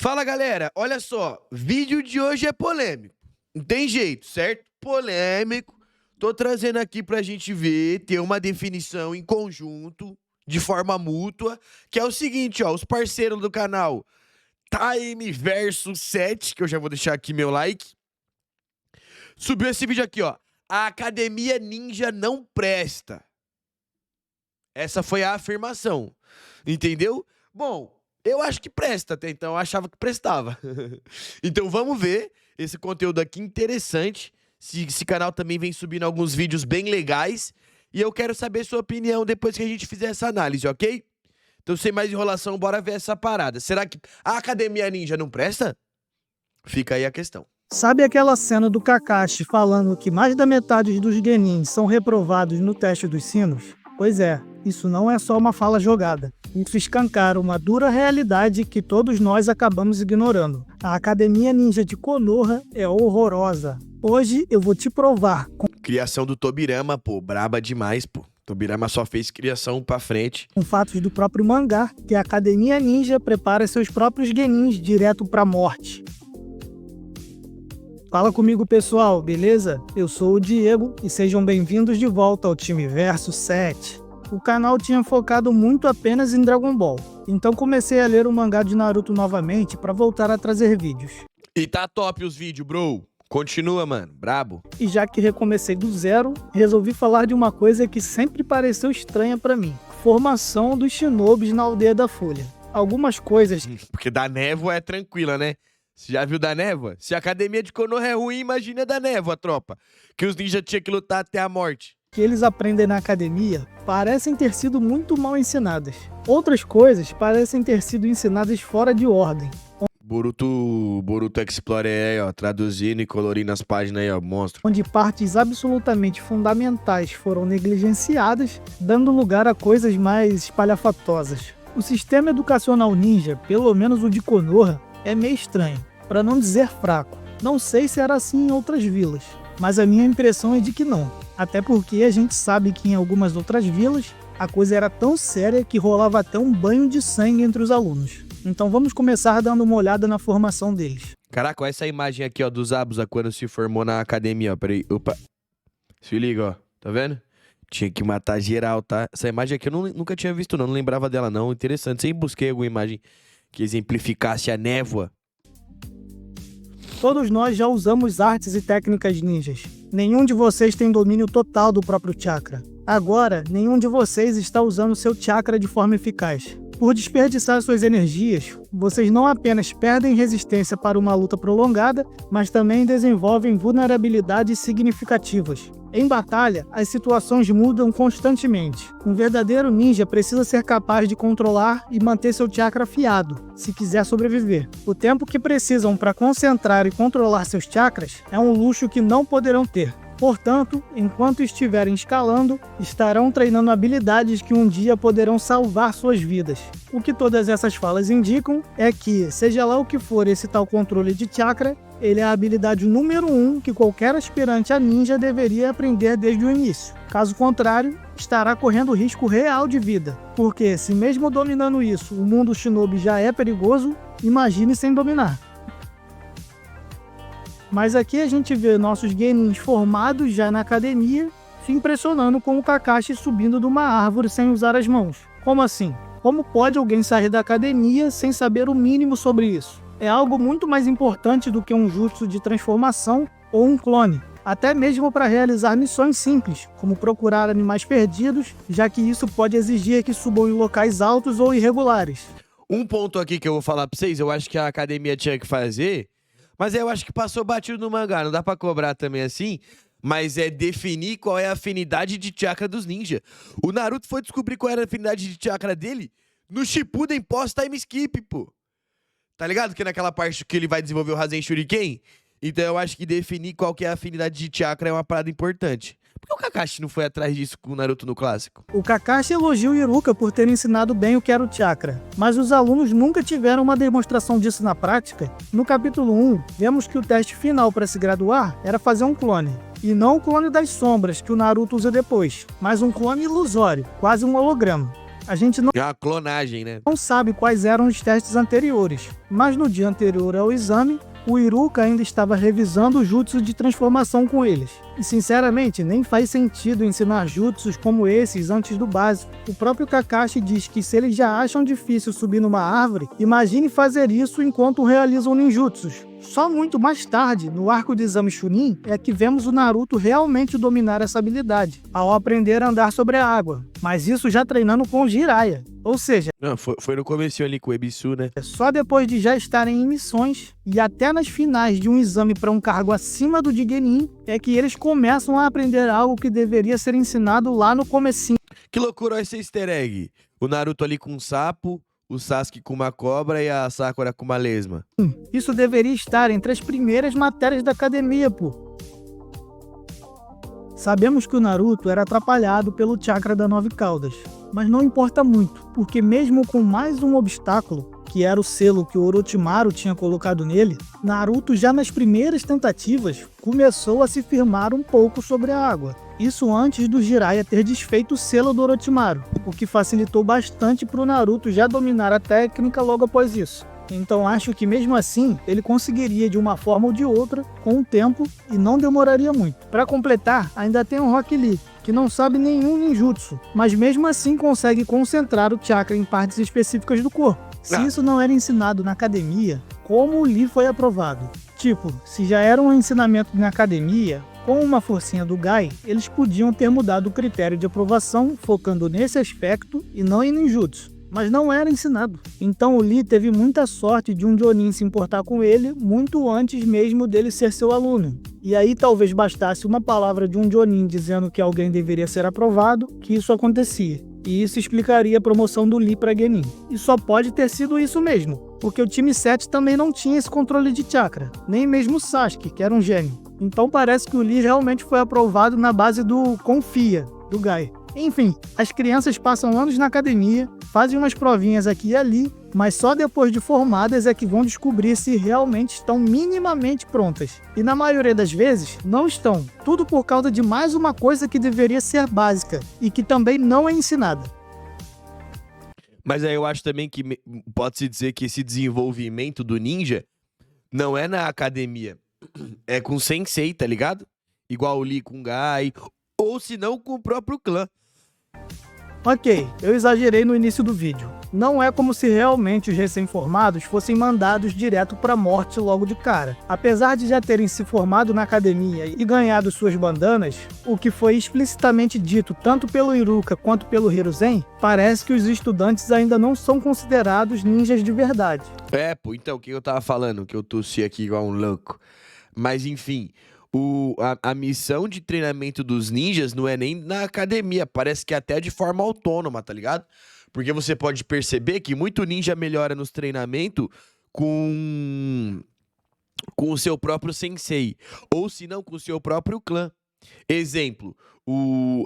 Fala, galera. Olha só, vídeo de hoje é polêmico. Não tem jeito, certo? Polêmico. Tô trazendo aqui pra gente ver, ter uma definição em conjunto, de forma mútua, que é o seguinte, ó, os parceiros do canal Time Versus 7, que eu já vou deixar aqui meu like, subiu esse vídeo aqui, ó. A Academia Ninja não presta. Essa foi a afirmação, entendeu? Bom, eu acho que presta, até então eu achava que prestava. Então vamos ver esse conteúdo aqui interessante. Esse canal também vem subindo alguns vídeos bem legais. E eu quero saber sua opinião depois que a gente fizer essa análise, ok? Então sem mais enrolação, bora ver essa parada. Será que a Academia Ninja não presta? Fica aí a questão. Sabe aquela cena do Kakashi falando que mais da metade dos genins são reprovados no teste dos sinos? Pois é, isso não é só uma fala jogada. Isso escancara uma dura realidade que todos nós acabamos ignorando. A Academia Ninja de Konoha é horrorosa. Hoje eu vou te provar. Criação do Tobirama, pô, braba demais, pô. Tobirama só fez criação pra frente. Com fatos do próprio mangá, que a Academia Ninja prepara seus próprios genins direto pra morte. Fala comigo, pessoal, beleza? Eu sou o Diego e sejam bem-vindos de volta ao Time Versus 7. O canal tinha focado muito apenas em Dragon Ball, então comecei a ler o mangá de Naruto novamente para voltar a trazer vídeos. E tá top os vídeos, bro. Continua, mano, brabo. E já que recomecei do zero, resolvi falar de uma coisa que sempre pareceu estranha para mim: formação dos shinobis na Aldeia da Folha. Algumas coisas... Porque da névoa é tranquila, né? Você já viu da névoa? Se a Academia de Konoha é ruim, imagina da névoa, tropa. Que os ninjas tinham que lutar até a morte. Que eles aprendem na academia parecem ter sido muito mal ensinadas. Outras coisas parecem ter sido ensinadas fora de ordem. Boruto Explorer aí, ó, traduzindo e colorindo as páginas aí, ó, monstro. Onde partes absolutamente fundamentais foram negligenciadas, dando lugar a coisas mais espalhafatosas. O sistema educacional ninja, pelo menos o de Konoha, é meio estranho, para não dizer fraco. Não sei se era assim em outras vilas, mas a minha impressão é de que não. Até porque a gente sabe que em algumas outras vilas, a coisa era tão séria que rolava até um banho de sangue entre os alunos. Então vamos começar dando uma olhada na formação deles. Caraca, olha essa imagem aqui, ó, do Zabuza quando se formou na academia, ó, peraí, opa. Se liga, ó, tá vendo? Tinha que matar geral, tá? Essa imagem aqui eu nunca tinha visto não lembrava dela não, interessante. Sempre busquei alguma imagem que exemplificasse a névoa. Todos nós já usamos artes e técnicas ninjas. Nenhum de vocês tem domínio total do próprio chakra. Agora, nenhum de vocês está usando seu chakra de forma eficaz. Por desperdiçar suas energias, vocês não apenas perdem resistência para uma luta prolongada, mas também desenvolvem vulnerabilidades significativas. Em batalha, as situações mudam constantemente. Um verdadeiro ninja precisa ser capaz de controlar e manter seu chakra afiado, se quiser sobreviver. O tempo que precisam para concentrar e controlar seus chakras é um luxo que não poderão ter. Portanto, enquanto estiverem escalando, estarão treinando habilidades que um dia poderão salvar suas vidas. O que todas essas falas indicam é que, seja lá o que for esse tal controle de chakra, ele é a habilidade número 1 que qualquer aspirante a ninja deveria aprender desde o início. Caso contrário, estará correndo risco real de vida. Porque, se mesmo dominando isso, o mundo shinobi já é perigoso, imagine sem dominar. Mas aqui a gente vê nossos genins formados já na academia, se impressionando com o Kakashi subindo de uma árvore sem usar as mãos. Como assim? Como pode alguém sair da academia sem saber o mínimo sobre isso? É algo muito mais importante do que um jutsu de transformação ou um clone. Até mesmo para realizar missões simples, como procurar animais perdidos, já que isso pode exigir que subam em locais altos ou irregulares. Um ponto aqui que eu vou falar pra vocês, eu acho que a academia tinha que fazer... Mas eu acho que passou batido no mangá, não dá pra cobrar também assim, mas é definir qual é a afinidade de chakra dos ninjas. O Naruto foi descobrir qual era a afinidade de chakra dele no Shippuden pós-time skip, pô. Tá ligado? Que naquela parte que ele vai desenvolver o Rasen Shuriken? Então eu acho que definir qual que é a afinidade de chakra é uma parada importante. Por que o Kakashi não foi atrás disso com o Naruto no clássico? O Kakashi elogia o Iruka por ter ensinado bem o que era o chakra, mas os alunos nunca tiveram uma demonstração disso na prática. No capítulo 1, vemos que o teste final para se graduar era fazer um clone. E não o clone das sombras que o Naruto usa depois, mas um clone ilusório, quase um holograma. A gente É uma clonagem, né? não sabe quais eram os testes anteriores, mas no dia anterior ao exame, o Iruka ainda estava revisando o jutsu de transformação com eles. E sinceramente, nem faz sentido ensinar jutsus como esses antes do básico. O próprio Kakashi diz que se eles já acham difícil subir numa árvore, imagine fazer isso enquanto realizam ninjutsus. Só muito mais tarde, no arco de exame Chunin, é que vemos o Naruto realmente dominar essa habilidade, ao aprender a andar sobre a água. Mas isso já treinando com o Jiraiya. Ou seja, Não, foi no comecinho ali com o Ebisu, né? só depois de já estarem em missões e até nas finais de um exame para um cargo acima do de Genin, é que eles começam a aprender algo que deveria ser ensinado lá no comecinho. Que loucura esse easter egg. O Naruto ali com um sapo, o Sasuke com uma cobra e a Sakura com uma lesma. Isso deveria estar entre as primeiras matérias da academia, pô. Sabemos que o Naruto era atrapalhado pelo chakra da Nove Caudas, mas não importa muito, porque mesmo com mais um obstáculo, que era o selo que o Orochimaru tinha colocado nele, Naruto já nas primeiras tentativas começou a se firmar um pouco sobre a água. Isso antes do Jiraiya ter desfeito o selo do Orochimaru, o que facilitou bastante para o Naruto já dominar a técnica logo após isso. Então acho que mesmo assim, ele conseguiria de uma forma ou de outra, com o tempo, e não demoraria muito. Para completar, ainda tem o Rock Lee, que não sabe nenhum ninjutsu, mas mesmo assim consegue concentrar o chakra em partes específicas do corpo. Se isso não era ensinado na academia, como o Lee foi aprovado? Tipo, se já era um ensinamento na academia, com uma forcinha do Gai, eles podiam ter mudado o critério de aprovação, focando nesse aspecto e não em ninjutsu. Mas não era ensinado. Então o Lee teve muita sorte de um Jonin se importar com ele muito antes mesmo dele ser seu aluno. E aí talvez bastasse uma palavra de um Jonin dizendo que alguém deveria ser aprovado, que isso acontecia. E isso explicaria a promoção do Lee para Genin. E só pode ter sido isso mesmo, porque o time 7 também não tinha esse controle de chakra, nem mesmo o Sasuke, que era um gênio. Então parece que o Lee realmente foi aprovado na base do confia, do Gai. Enfim, as crianças passam anos na academia, fazem umas provinhas aqui e ali, mas só depois de formadas é que vão descobrir se realmente estão minimamente prontas. E na maioria das vezes, não estão. Tudo por causa de mais uma coisa que deveria ser básica e que também não é ensinada. Mas aí eu acho também que pode-se dizer que esse desenvolvimento do ninja não é na academia. É com o sensei, tá ligado? Igual o Lee com o Gai, ou se não com o próprio clã. Ok, eu exagerei no início do vídeo. Não é como se realmente os recém-formados fossem mandados direto para a morte logo de cara. Apesar de já terem se formado na academia e ganhado suas bandanas, o que foi explicitamente dito tanto pelo Iruka quanto pelo Hiruzen, parece que os estudantes ainda não são considerados ninjas de verdade. É, pô, então, o que eu tava falando? Que eu tossi aqui igual um louco. Mas, enfim, a missão de treinamento dos ninjas não é nem na academia, parece que até de forma autônoma, tá ligado? Porque você pode perceber que muito ninja melhora nos treinamentos com o seu próprio sensei, ou se não, com o seu próprio clã. Exemplo,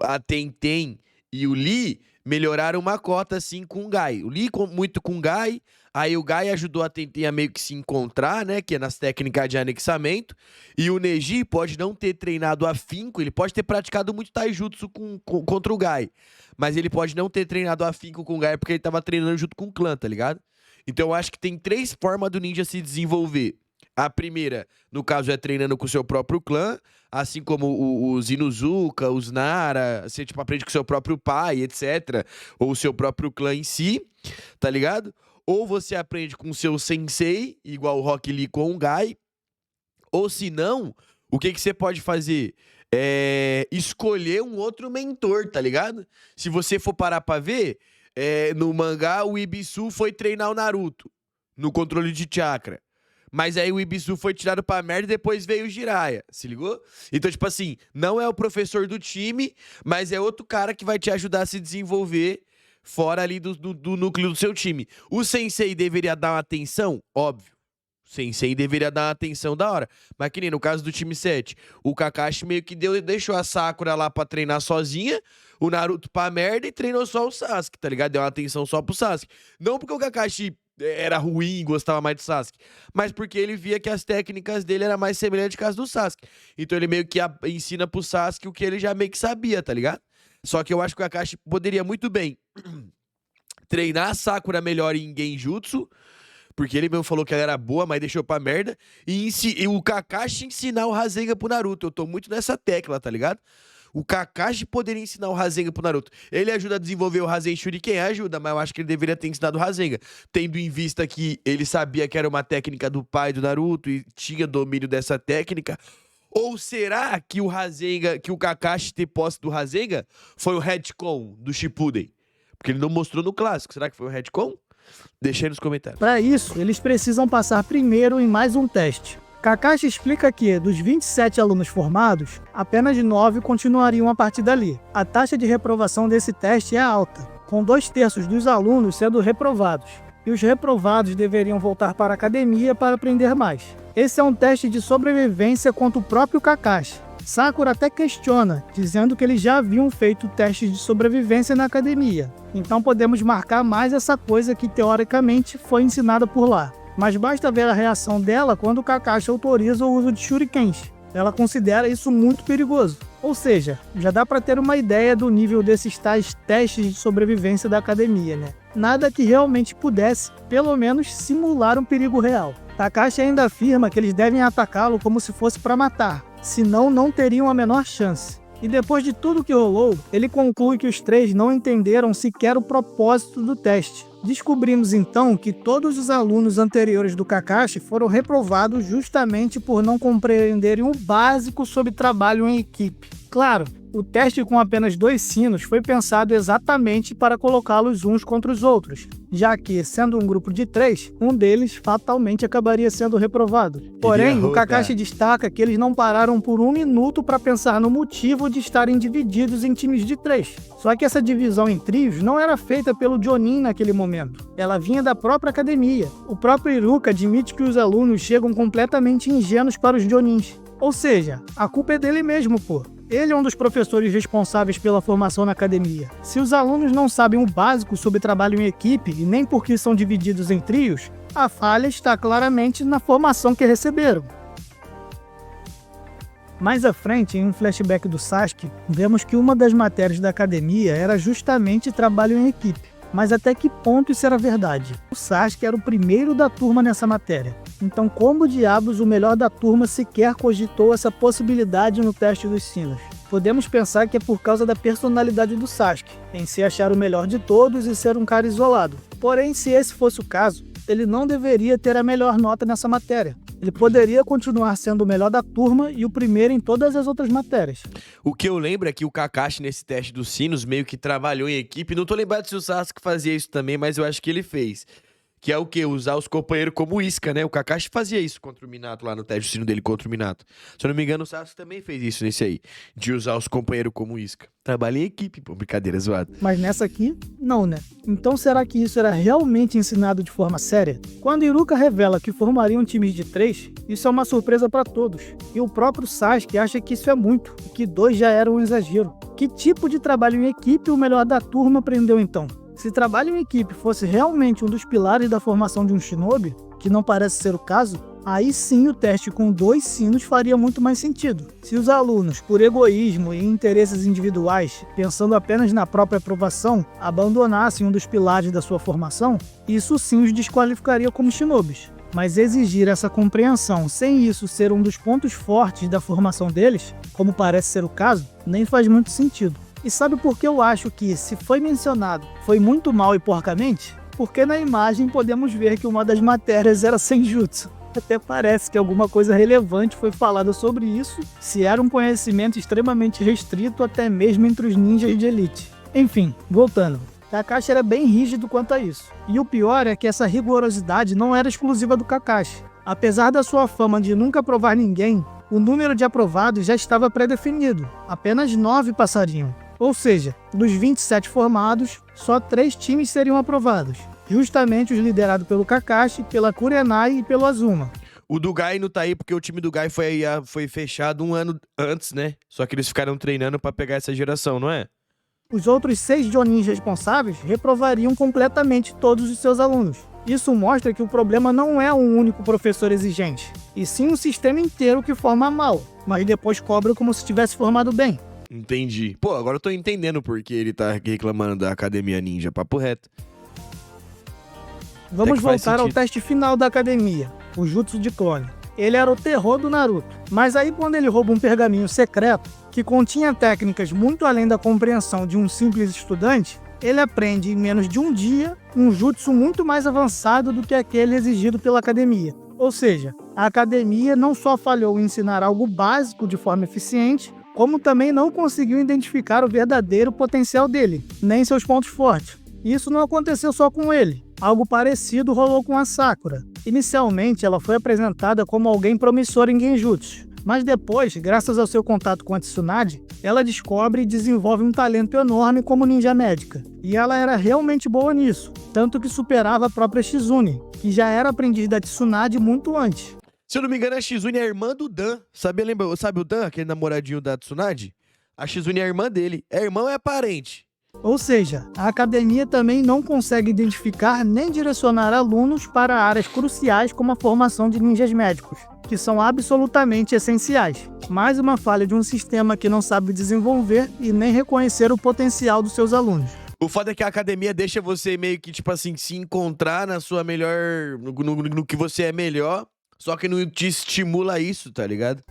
a Tenten e o Lee melhoraram uma cota assim com o Gai. O Lee muito com o Gai, aí o Gai ajudou a Tenten a meio que se encontrar, né, que é nas técnicas de anexamento, e o Neji pode não ter treinado afinco, ele pode ter praticado muito taijutsu contra o Gai, mas ele pode não ter treinado afinco com o Gai porque ele tava treinando junto com o clã, tá ligado? Então eu acho que tem 3 formas do ninja se desenvolver. A primeira, no caso, é treinando com o seu próprio clã, assim como os Inuzuka, os Nara, você tipo, aprende com o seu próprio pai, etc. Ou o seu próprio clã em si, tá ligado? Ou você aprende com o seu sensei, igual o Rock Lee com o Gai. Ou se não, o que você pode fazer? É escolher um outro mentor, tá ligado? Se você for parar pra ver, no mangá, o Ibisu foi treinar o Naruto no controle de chakra. Mas aí o Ibisu foi tirado pra merda e depois veio o Jiraiya, se ligou? Então, tipo assim, não é o professor do time, mas é outro cara que vai te ajudar a se desenvolver fora ali do núcleo do seu time. O sensei deveria dar uma atenção? Óbvio. O sensei deveria dar uma atenção da hora. Mas que nem no caso do time 7, o Kakashi meio que deixou a Sakura lá pra treinar sozinha, o Naruto pra merda e treinou só o Sasuke, tá ligado? Deu uma atenção só pro Sasuke. Não porque o Kakashi era ruim, gostava mais do Sasuke, mas porque ele via que as técnicas dele eram mais semelhantes às do Sasuke. Então ele meio que ensina pro Sasuke o que ele já meio que sabia, tá ligado? Só que eu acho que o Kakashi poderia muito bem treinar a Sakura melhor em Genjutsu, porque ele mesmo falou que ela era boa, mas deixou pra merda, e o Kakashi ensinar o Rasengan pro Naruto. Eu tô muito nessa tecla, tá ligado? O Kakashi poderia ensinar o Rasengan pro Naruto. Ele ajuda a desenvolver o Rasen Shuriken, ajuda, mas eu acho que ele deveria ter ensinado o Rasengan. Tendo em vista que ele sabia que era uma técnica do pai do Naruto e tinha domínio dessa técnica. Ou será que o Rasengan, que o Kakashi ter posse do Rasengan foi o retcon do Shippuden? Porque ele não mostrou no clássico. Será que foi o retcon? Deixa aí nos comentários. Para isso, eles precisam passar primeiro em mais um teste. Kakashi explica que, dos 27 alunos formados, apenas 9 continuariam a partir dali. A taxa de reprovação desse teste é alta, com 2/3 dos alunos sendo reprovados, e os reprovados deveriam voltar para a academia para aprender mais. Esse é um teste de sobrevivência contra o próprio Kakashi. Sakura até questiona, dizendo que eles já haviam feito testes de sobrevivência na academia, então podemos marcar mais essa coisa que teoricamente foi ensinada por lá. Mas basta ver a reação dela quando o Kakashi autoriza o uso de shurikens. Ela considera isso muito perigoso. Ou seja, já dá para ter uma ideia do nível desses tais testes de sobrevivência da academia, né? Nada que realmente pudesse, pelo menos, simular um perigo real. Kakashi ainda afirma que eles devem atacá-lo como se fosse para matar, senão não teriam a menor chance. E depois de tudo que rolou, ele conclui que os 3 não entenderam sequer o propósito do teste. Descobrimos então que todos os alunos anteriores do Kakashi foram reprovados justamente por não compreenderem o básico sobre trabalho em equipe. Claro, o teste com apenas 2 sinos foi pensado exatamente para colocá-los uns contra os outros, já que, sendo um grupo de 3, um deles fatalmente acabaria sendo reprovado. Porém, o Kakashi destaca que eles não pararam por 1 minuto para pensar no motivo de estarem divididos em times de 3. Só que essa divisão em trios não era feita pelo Jonin naquele momento. Ela vinha da própria academia. O próprio Iruka admite que os alunos chegam completamente ingênuos para os Jonins. Ou seja, a culpa é dele mesmo, pô. Ele é um dos professores responsáveis pela formação na academia. Se os alunos não sabem o básico sobre trabalho em equipe e nem porque são divididos em trios, a falha está claramente na formação que receberam. Mais à frente, em um flashback do Sasuke, vemos que uma das matérias da academia era justamente trabalho em equipe. Mas até que ponto isso era verdade? O Sasuke era o primeiro da turma nessa matéria. Então como diabos o melhor da turma sequer cogitou essa possibilidade no teste dos sinos? Podemos pensar que é por causa da personalidade do Sasuke, em se achar o melhor de todos e ser um cara isolado. Porém, se esse fosse o caso, ele não deveria ter a melhor nota nessa matéria. Ele poderia continuar sendo o melhor da turma e o primeiro em todas as outras matérias. O que eu lembro é que o Kakashi, nesse teste dos sinos, meio que trabalhou em equipe. Não tô lembrado se o Sasuke fazia isso também, mas eu acho que ele fez. Que é o quê? Usar os companheiros como isca, né? O Kakashi fazia isso contra o Minato lá no teste do sino dele contra o Minato. Se eu não me engano, o Sasuke também fez isso nesse aí. De usar os companheiros como isca. Trabalha em equipe, pô. Brincadeira zoada. Mas nessa aqui, não, né? Então será que isso era realmente ensinado de forma séria? Quando Iruka revela que formariam times de 3, isso é uma surpresa para todos. E o próprio Sasuke acha que isso é muito, e que 2 já era um exagero. Que tipo de trabalho em equipe o melhor da turma aprendeu então? Se trabalho em equipe fosse realmente um dos pilares da formação de um shinobi, que não parece ser o caso, aí sim o teste com 2 sinos faria muito mais sentido. Se os alunos, por egoísmo e interesses individuais, pensando apenas na própria aprovação, abandonassem um dos pilares da sua formação, isso sim os desqualificaria como shinobis. Mas exigir essa compreensão sem isso ser um dos pontos fortes da formação deles, como parece ser o caso, nem faz muito sentido. E sabe por que eu acho que, se foi mencionado, foi muito mal e porcamente? Porque na imagem podemos ver que uma das matérias era senjutsu. Até parece que alguma coisa relevante foi falada sobre isso, se era um conhecimento extremamente restrito até mesmo entre os ninjas de elite. Enfim, voltando. Kakashi era bem rígido quanto a isso. E o pior é que essa rigorosidade não era exclusiva do Kakashi. Apesar da sua fama de nunca aprovar ninguém, o número de aprovados já estava pré-definido. Apenas 9 passariam. Ou seja, dos 27 formados, só 3 times seriam aprovados. Justamente os liderados pelo Kakashi, pela Kurenai e pelo Azuma. O do Gai não tá aí porque o time do Gai foi fechado um ano antes, né? Só que eles ficaram treinando pra pegar essa geração, não é? Os outros 6 Jonins responsáveis reprovariam completamente todos os seus alunos. Isso mostra que o problema não é um único professor exigente, e sim um sistema inteiro que forma mal, mas depois cobra como se tivesse formado bem. Entendi. Pô, agora eu tô entendendo por que ele tá reclamando da Academia Ninja, papo reto. Vamos que faz voltar ao sentido. teste final da academia, o Jutsu de Clone. Ele era o terror do Naruto, mas aí quando ele rouba um pergaminho secreto, que continha técnicas muito além da compreensão de um simples estudante, ele aprende em menos de um dia um jutsu muito mais avançado do que aquele exigido pela academia. Ou seja, a academia não só falhou em ensinar algo básico de forma eficiente, como também não conseguiu identificar o verdadeiro potencial dele, nem seus pontos fortes. Isso não aconteceu só com ele. Algo parecido rolou com a Sakura. Inicialmente, ela foi apresentada como alguém promissor em Genjutsu, mas depois, graças ao seu contato com a Tsunade, ela descobre e desenvolve um talento enorme como ninja médica. E ela era realmente boa nisso, tanto que superava a própria Shizune, que já era aprendiz da Tsunade muito antes. Se eu não me engano, a Shizune é a irmã do Dan. Sabe o Dan, aquele namoradinho da Tsunade? A Shizune é a irmã dele. É irmão ou é parente? Ou seja, a academia também não consegue identificar nem direcionar alunos para áreas cruciais como a formação de ninjas médicos, que são absolutamente essenciais. Mais uma falha de um sistema que não sabe desenvolver e nem reconhecer o potencial dos seus alunos. O foda é que a academia deixa você meio que, tipo assim, se encontrar na sua melhor... No que você é melhor, só que não te estimula isso, tá ligado?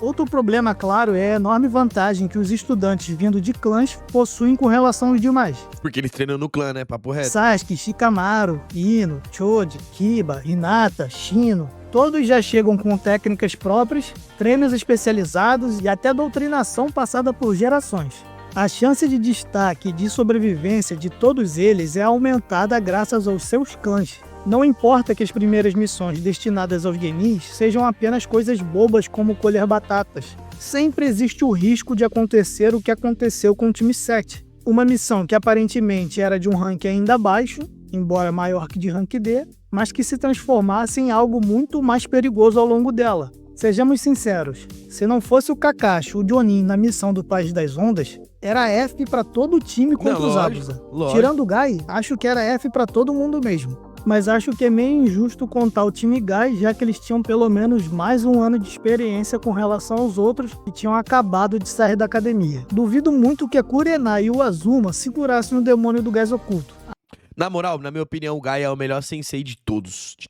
Outro problema, claro, é a enorme vantagem que os estudantes vindo de clãs possuem com relação aos demais. Porque eles treinam no clã, né? Papo reto. Sasuke, Shikamaru, Ino, Choji, Kiba, Hinata, Shino, todos já chegam com técnicas próprias, treinos especializados e até doutrinação passada por gerações. A chance de destaque e de sobrevivência de todos eles é aumentada graças aos seus clãs. Não importa que as primeiras missões destinadas aos genis sejam apenas coisas bobas como colher batatas. Sempre existe o risco de acontecer o que aconteceu com o time 7. Uma missão que aparentemente era de um rank ainda baixo, embora maior que de rank D, mas que se transformasse em algo muito mais perigoso ao longo dela. Sejamos sinceros, se não fosse o Kakashi, o Jonin na missão do País das Ondas, era F pra todo o time contra os Abusa. Tirando o Gai, acho que era F pra todo mundo mesmo. Mas acho que é meio injusto contar o time Gai, já que eles tinham pelo menos mais um ano de experiência com relação aos outros que tinham acabado de sair da academia. Duvido muito que a Kurenai e o Azuma segurassem o demônio do gás oculto. Na moral, na minha opinião, o Gai é o melhor sensei de todos. De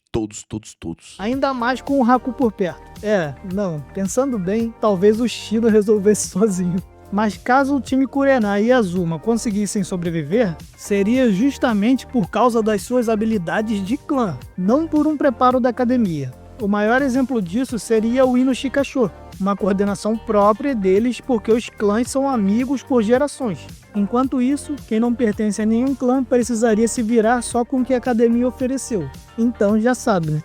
todos. Ainda mais com o Haku por perto. Pensando bem, talvez o Shino resolvesse sozinho. Mas caso o time Kurenai e Azuma conseguissem sobreviver, seria justamente por causa das suas habilidades de clã, não por um preparo da academia. O maior exemplo disso seria o Ino Shikasho, uma coordenação própria deles porque os clãs são amigos por gerações. Enquanto isso, quem não pertence a nenhum clã precisaria se virar só com o que a academia ofereceu. Então já sabe, né?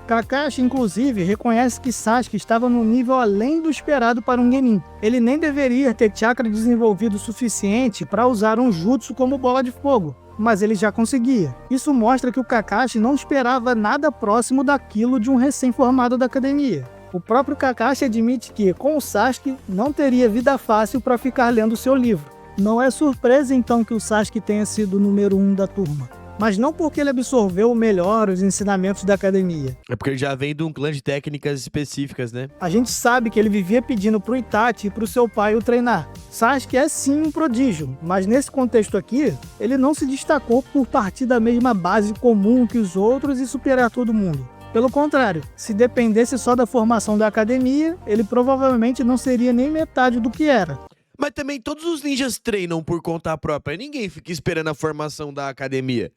Kakashi, inclusive, reconhece que Sasuke estava num nível além do esperado para um genin. Ele nem deveria ter chakra desenvolvido o suficiente para usar um jutsu como bola de fogo, mas ele já conseguia. Isso mostra que o Kakashi não esperava nada próximo daquilo de um recém-formado da academia. O próprio Kakashi admite que, com o Sasuke, não teria vida fácil para ficar lendo seu livro. Não é surpresa então que o Sasuke tenha sido o número 1 da turma. Mas não porque ele absorveu melhor os ensinamentos da academia. É porque ele já vem de um clã de técnicas específicas, né? A gente sabe que ele vivia pedindo pro Itachi e pro seu pai o treinar. Sasuke é sim um prodígio, mas nesse contexto aqui, ele não se destacou por partir da mesma base comum que os outros e superar todo mundo. Pelo contrário, se dependesse só da formação da academia, ele provavelmente não seria nem metade do que era. Mas também todos os ninjas treinam por conta própria. Ninguém fica esperando a formação da academia.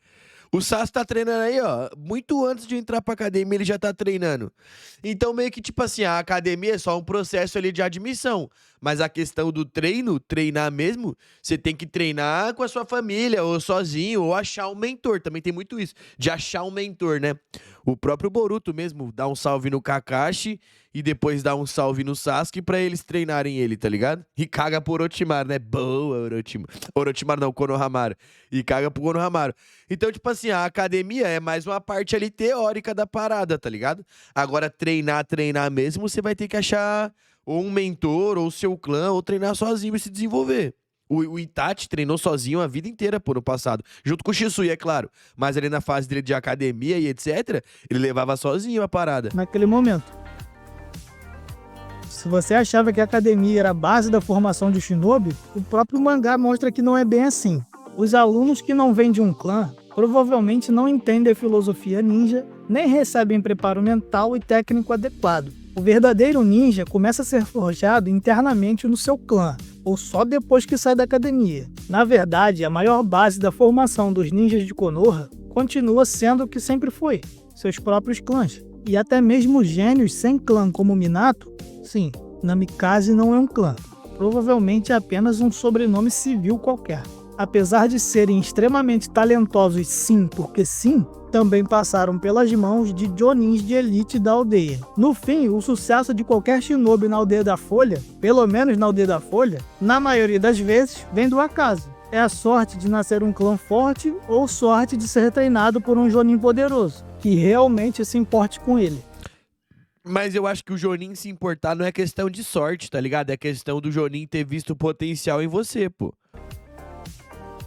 O Sasuke tá treinando aí, ó. Muito antes de entrar pra academia, ele já tá treinando. Então, meio que, tipo assim, a academia é só um processo ali de admissão. Mas a questão do treino, treinar mesmo, você tem que treinar com a sua família, ou sozinho, ou achar um mentor. Também tem muito isso, de achar um mentor, né? O próprio Boruto mesmo dá um salve no Kakashi e depois dá um salve no Sasuke pra eles treinarem ele, tá ligado? E caga pro Orochimaru, né? Boa, Orochimaru. Orochimaru não, Konohamaru. E caga pro Konohamaru. Então, tipo assim, a academia é mais uma parte ali teórica da parada, tá ligado? Agora, treinar mesmo, você vai ter que achar ou um mentor, ou seu clã, ou treinar sozinho e se desenvolver. O Itachi treinou sozinho a vida inteira, pô, no passado. Junto com o Shisui, é claro. Mas ali na fase dele de academia e etc., ele levava sozinho a parada. Naquele momento. Se você achava que a academia era a base da formação de Shinobi, o próprio mangá mostra que não é bem assim. Os alunos que não vêm de um clã provavelmente não entendem a filosofia ninja, nem recebem preparo mental e técnico adequado. O verdadeiro ninja começa a ser forjado internamente no seu clã, ou só depois que sai da academia. Na verdade, a maior base da formação dos ninjas de Konoha continua sendo o que sempre foi, seus próprios clãs. E até mesmo gênios sem clã como Minato, sim, Namikaze não é um clã, provavelmente é apenas um sobrenome civil qualquer. Apesar de serem extremamente talentosos sim porque sim, também passaram pelas mãos de jonins de elite da aldeia. No fim, o sucesso de qualquer shinobi na Aldeia da Folha, pelo menos na Aldeia da Folha, na maioria das vezes, vem do acaso. É a sorte de nascer um clã forte ou sorte de ser treinado por um jonin poderoso, que realmente se importe com ele. Mas eu acho que o Jonin se importar não é questão de sorte, tá ligado? É questão do Jonin ter visto o potencial em você, pô.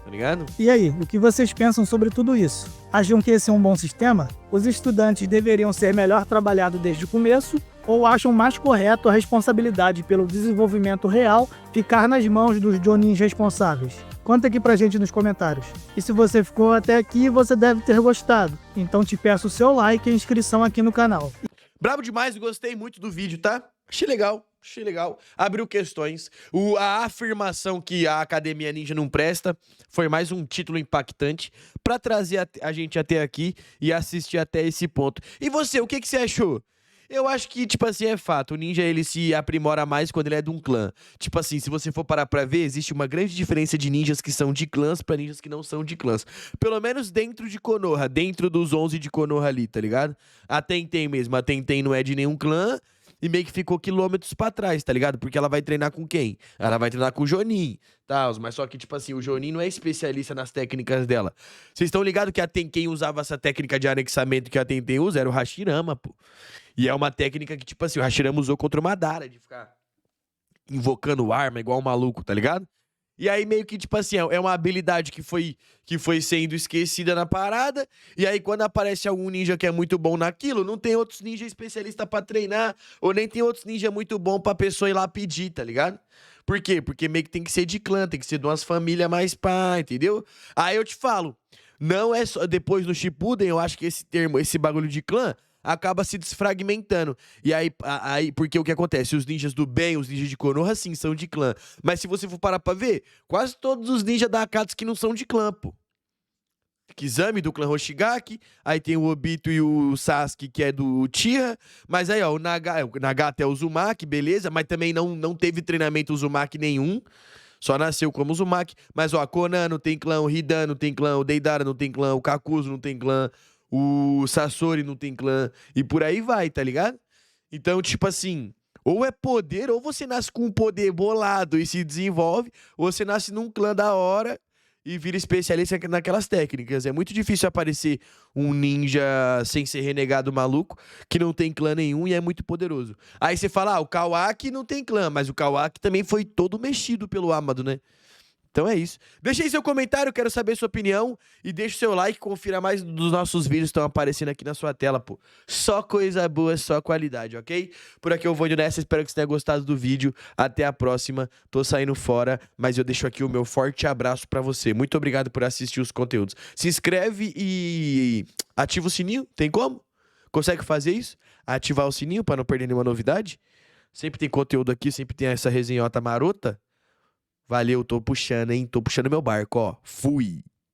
Tá ligado? E aí, o que vocês pensam sobre tudo isso? Acham que esse é um bom sistema? Os estudantes deveriam ser melhor trabalhados desde o começo? Ou acham mais correto a responsabilidade pelo desenvolvimento real ficar nas mãos dos jonins responsáveis? Conta aqui pra gente nos comentários. E se você ficou até aqui, você deve ter gostado. Então te peço o seu like e inscrição aqui no canal. Brabo demais, gostei muito do vídeo, tá? Achei legal. Abriu questões. A afirmação que a Academia Ninja não presta foi mais um título impactante pra trazer a gente até aqui e assistir até esse ponto. E você, o que você achou? Eu acho que, tipo assim, é fato. O ninja, ele se aprimora mais quando ele é de um clã. Tipo assim, se você for parar pra ver, existe uma grande diferença de ninjas que são de clãs pra ninjas que não são de clãs. Pelo menos dentro de Konoha, dentro dos 11 de Konoha ali, tá ligado? A Tenten mesmo. A Tenten não é de nenhum clã e meio que ficou quilômetros pra trás, tá ligado? Porque ela vai treinar com quem? Ela vai treinar com o Jonin, tá? Mas só que, tipo assim, o Jonin não é especialista nas técnicas dela. Vocês estão ligados que quem usava essa técnica de anexamento que a Tenten usa era o Hashirama, pô. E é uma técnica que, tipo assim, o Hashirama usou contra o Madara, de ficar invocando arma igual um maluco, tá ligado? E aí meio que, tipo assim, é uma habilidade que foi sendo esquecida na parada. E aí quando aparece algum ninja que é muito bom naquilo, não tem outros ninja especialistas pra treinar. Ou nem tem outros ninja muito bom pra pessoa ir lá pedir, tá ligado? Por quê? Porque meio que tem que ser de clã, tem que ser de umas famílias mais pá, entendeu? Aí eu te falo, não é só... Depois no Shippuden, eu acho que esse termo, esse bagulho de clã acaba se desfragmentando. E aí, porque o que acontece? Os ninjas do bem, os ninjas de Konoha, sim, são de clã. Mas se você for parar pra ver, quase todos os ninjas da Akatsuki não são de clã, pô. Kizami, do clã Hoshigaki, aí tem o Obito e o Sasuke, que é do Uchiha, mas aí, ó, o Nagata é o Uzumaki, beleza, mas também não teve treinamento Uzumaki nenhum, só nasceu como Uzumaki, mas ó, a Konan não tem clã, o Hidan não tem clã, o Deidara não tem clã, o Kakuzu não tem clã, o Sasori não tem clã, e por aí vai, tá ligado? Então, tipo assim, ou é poder, ou você nasce com um poder bolado e se desenvolve, ou você nasce num clã da hora e vira especialista naquelas técnicas. É muito difícil aparecer um ninja sem ser renegado maluco, que não tem clã nenhum e é muito poderoso. Aí você fala, o Kawaki não tem clã, mas o Kawaki também foi todo mexido pelo Amado, né? Então é isso. Deixa aí seu comentário, quero saber sua opinião. E deixa o seu like, confira mais dos nossos vídeos que estão aparecendo aqui na sua tela, pô. Só coisa boa, só qualidade, ok? Por aqui eu vou indo nessa, espero que você tenha gostado do vídeo. Até a próxima, tô saindo fora, mas eu deixo aqui o meu forte abraço pra você. Muito obrigado por assistir os conteúdos. Se inscreve e ativa o sininho, tem como? Consegue fazer isso? Ativar o sininho pra não perder nenhuma novidade? Sempre tem conteúdo aqui, sempre tem essa resenhota marota. Valeu, tô puxando, hein? Tô puxando meu barco, ó. Fui!